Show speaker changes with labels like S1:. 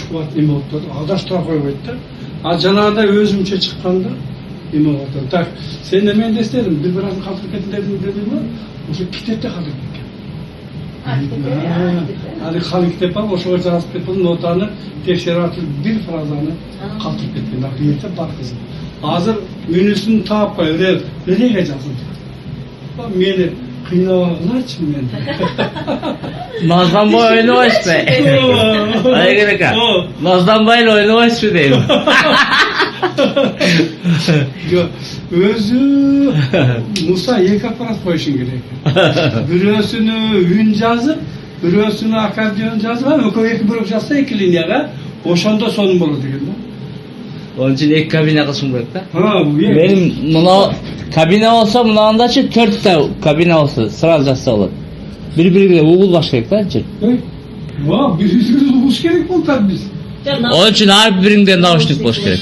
S1: kuvvet neme oldu. Adaştıra koyup etti. Janağında özümçe çıkkanda neme oldu. Tak, sen de men de istedim. Bir birazını kaldırıp etin dedim mi? Oşu kitepte kaldırıp etken. Hadi kalı kitep var, oşuğa жазып кеткен нотаны тексеріп bir frazаны kaldırıp etken. Bak bir yete bak kızım. Hazır menüsünü tağıp koyuyor. Nereye yazın? Bak meni kıyınavalarçı meni.
S2: Nazdan boy oynamış be. Hayır gerek ha. Nazdan boyla oynamış mı diyeyim.
S1: Özü Musa екі аппарат koyuşun gerek. Birösünü ün жазып, birösünü akordeon жазып, ökö iki bölük жазса iki liniyaga, oşanda sonun olur деген да.
S2: Onun için ilk kabine kısmı bırak da.
S1: Ha, bu yer.
S2: Benim buna kabine olsa bundan için 4 tane kabine olsa sıra yazsa olur. Bir Google başka gerek da.
S1: Vah, bir yüzümüz olmuş gerek bu tabi biz.
S2: Onun için her birinden nauşluk boş gerek.